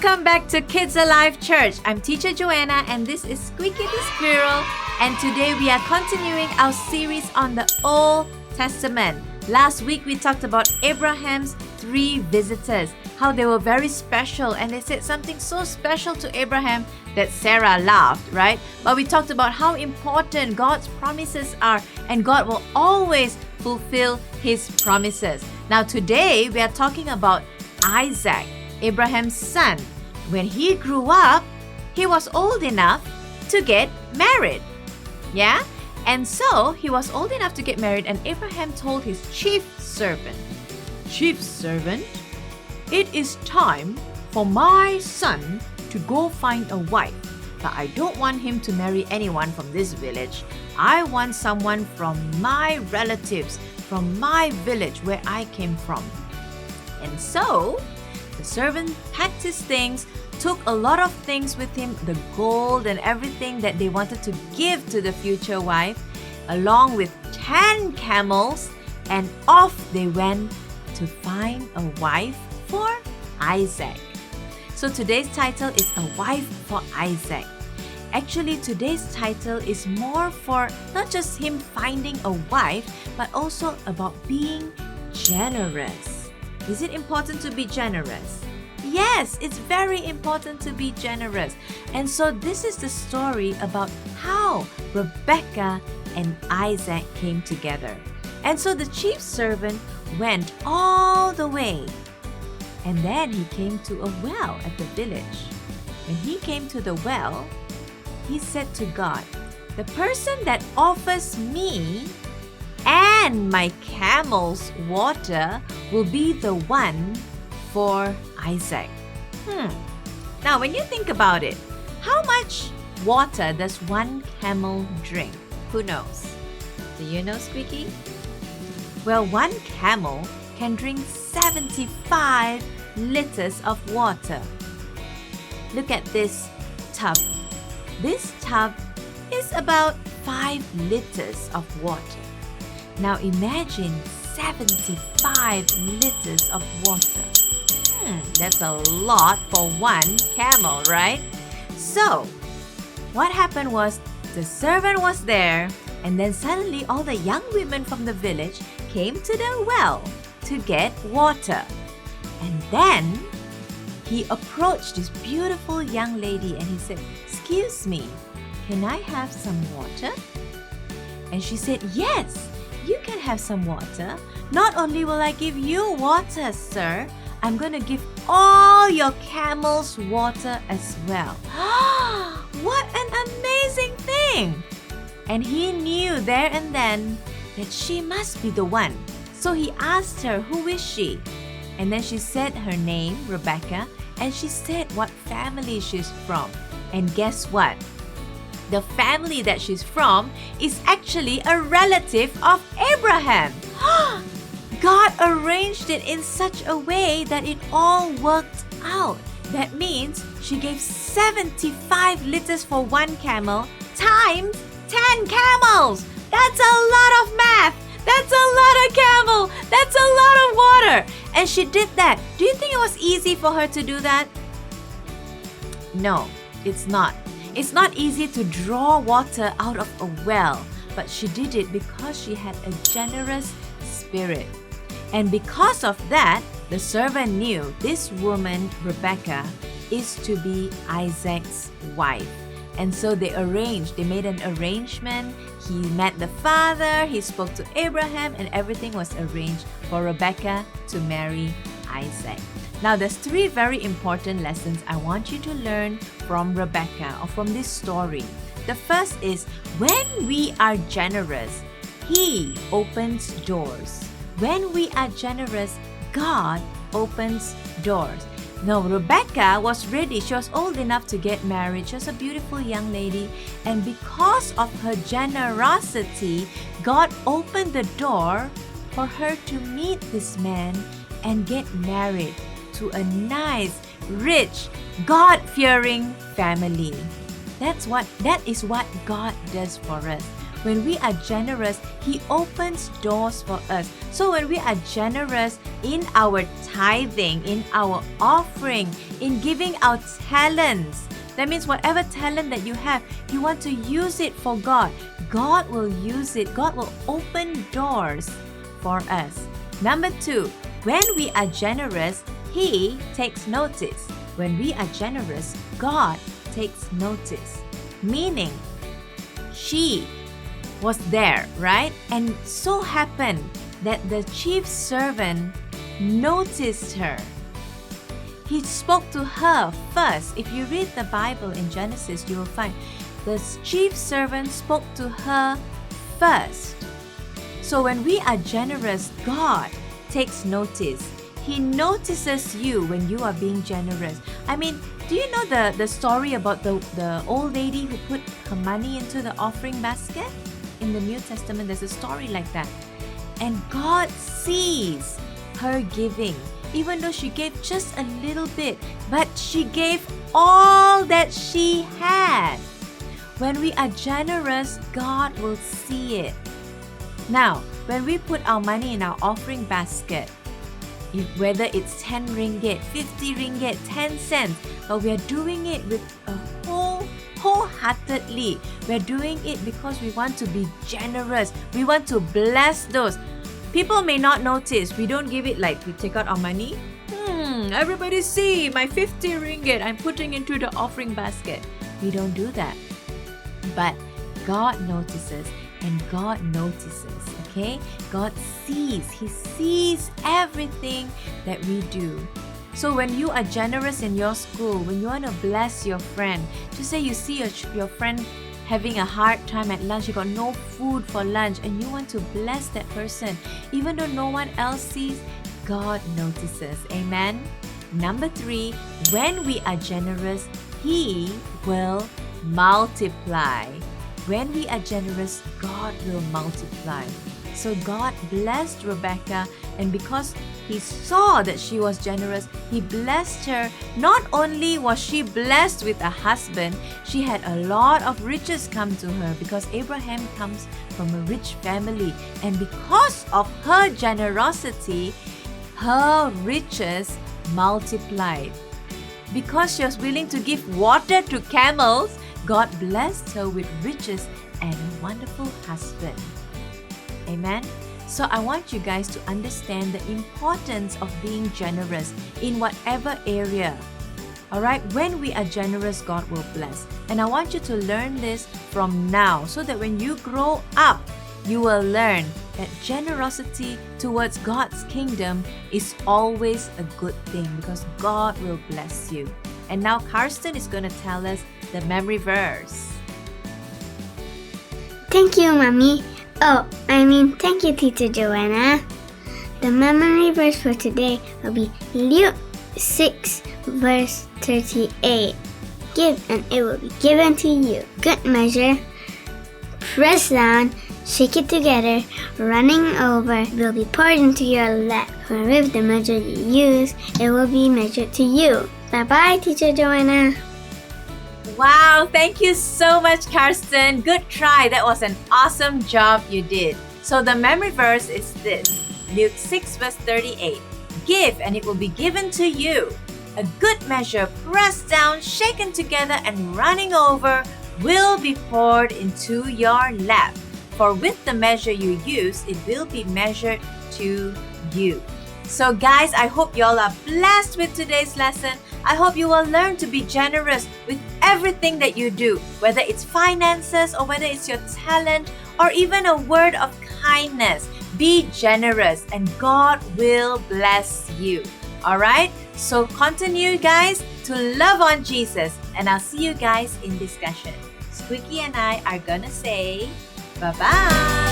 Welcome back to Kids Alive Church. I'm Teacher Joanna and this is Squeaky the Squirrel. And today we are continuing our series on the Old Testament. Last week we talked about Abraham's 3 visitors, how they were very special, and they said something so special to Abraham that Sarah laughed, right? But we talked about how important God's promises are, and God will always fulfill His promises. Now today we are talking about Isaac, Abraham's son. When he grew up, he was old enough to get married. Yeah? And so he was old enough to get married, and Abraham told his chief servant, "Chief servant, it is time for my son to go find a wife. But I don't want him to marry anyone from this village. I want someone from my relatives, from my village where I came from." And so the servant packed his things, took a lot of things with him, the gold and everything that they wanted to give to the future wife, along with 10 camels, and off they went to find a wife for Isaac. So today's title is A Wife for Isaac. Actually, today's title is more for not just him finding a wife, but also about being generous. Is it important to be generous? Yes, it's very important to be generous. And so this is the story about how Rebecca and Isaac came together. And so the chief servant went all the way. And then he came to a well at the village. When he came to the well, he said to God, "The person that offers me and my camels water will be the one for Isaac." Now, when you think about it, how much water does one camel drink? Who knows? Do you know, Squeaky? Well, one camel can drink 75 liters of water. Look at this tub. This tub is about 5 liters of water. Now imagine 75 liters of water. That's a lot for one camel, right? So, what happened was the servant was there, and then suddenly all the young women from the village came to the well to get water. And then he approached this beautiful young lady and he said, "Excuse me, can I have some water?" And she said, "Yes, you can have some water. Not only will I give you water, sir, I'm going to give all your camels water as well." What an amazing thing! And he knew there and then that she must be the one. So he asked her, "Who is she?" And then she said her name, Rebecca, and she said what family she's from. And guess what? The family that she's from is actually a relative of Abraham. God arranged it in such a way that it all worked out. That means she gave 75 liters for one camel times 10 camels. That's a lot of math. That's a lot of camel. That's a lot of water. And she did that. Do you think it was easy for her to do that? No, it's not. It's not easy to draw water out of a well, but she did it because she had a generous spirit. And because of that, the servant knew this woman, Rebecca, is to be Isaac's wife. And so they made an arrangement. He met the father, he spoke to Abraham, and everything was arranged for Rebecca to marry Isaac. Now, there's 3 very important lessons I want you to learn from Rebecca or from this story. The first is, when we are generous, He opens doors. When we are generous, God opens doors. Now, Rebecca was ready. She was old enough to get married. She was a beautiful young lady. And because of her generosity, God opened the door for her to meet this man and get married to a nice, rich, God-fearing family. That is what God does for us. when we are generous, He opens doors for us. So when we are generous in our tithing, in our offering, in giving our talents, that means whatever talent that you have, you want to use it for God. God will use it. God will open doors for us. Number 2, when we are generous, He takes notice. When we are generous, God takes notice. Meaning, she was there, right? And so happened that the chief servant noticed her. He spoke to her first. If you read the Bible in Genesis, you will find the chief servant spoke to her first. So when we are generous, God takes notice. He notices you when you are being generous. I mean, do you know the story about the old lady who put her money into the offering basket? In the New Testament, there's a story like that. And God sees her giving, even though she gave just a little bit, but she gave all that she had. When we are generous, God will see it. Now, when we put our money in our offering basket, whether it's 10 ringgit, 50 ringgit, 10 cents, but we are doing it with a wholeheartedly. We're doing it because we want to be generous. We want to bless those. People may not notice. We don't give it like we take out our money. Everybody see my 50 ringgit I'm putting into the offering basket. We don't do that. But God notices, and God notices, okay? God sees. He sees everything that we do. So when you are generous in your school, when you want to bless your friend, just say you see your friend having a hard time at lunch, you got no food for lunch, and you want to bless that person, even though no one else sees, God notices. Amen? Number 3, when we are generous, He will multiply. When we are generous, God will multiply. So God blessed Rebecca, and because He saw that she was generous, He blessed her. Not only was she blessed with a husband, she had a lot of riches come to her because Abraham comes from a rich family. And because of her generosity, her riches multiplied. Because she was willing to give water to camels, God blessed her with riches and a wonderful husband. Amen? So I want you guys to understand the importance of being generous in whatever area. Alright, when we are generous, God will bless. And I want you to learn this from now so that when you grow up, you will learn that generosity towards God's kingdom is always a good thing because God will bless you. And now Karsten is going to tell us the memory verse. Thank you, Mommy. Thank you, Teacher Joanna. The memory verse for today will be Luke 6, verse 38. Give, and it will be given to you. Good measure, press down, shake it together, running over, will be poured into your lap. For with the measure you use, it will be measured to you. Bye-bye, Teacher Joanna. Wow, thank you so much, Karsten. Good try. That was an awesome job you did. So the memory verse is this. Luke 6 verse 38. Give and it will be given to you. A good measure, pressed down, shaken together, and running over will be poured into your lap. For with the measure you use, it will be measured to you. So guys, I hope you all are blessed with today's lesson. I hope you will learn to be generous with everything that you do, whether it's finances or whether it's your talent or even a word of kindness. Be generous and God will bless you. Alright? So continue guys to love on Jesus, and I'll see you guys in discussion. Squeaky and I are gonna say bye-bye.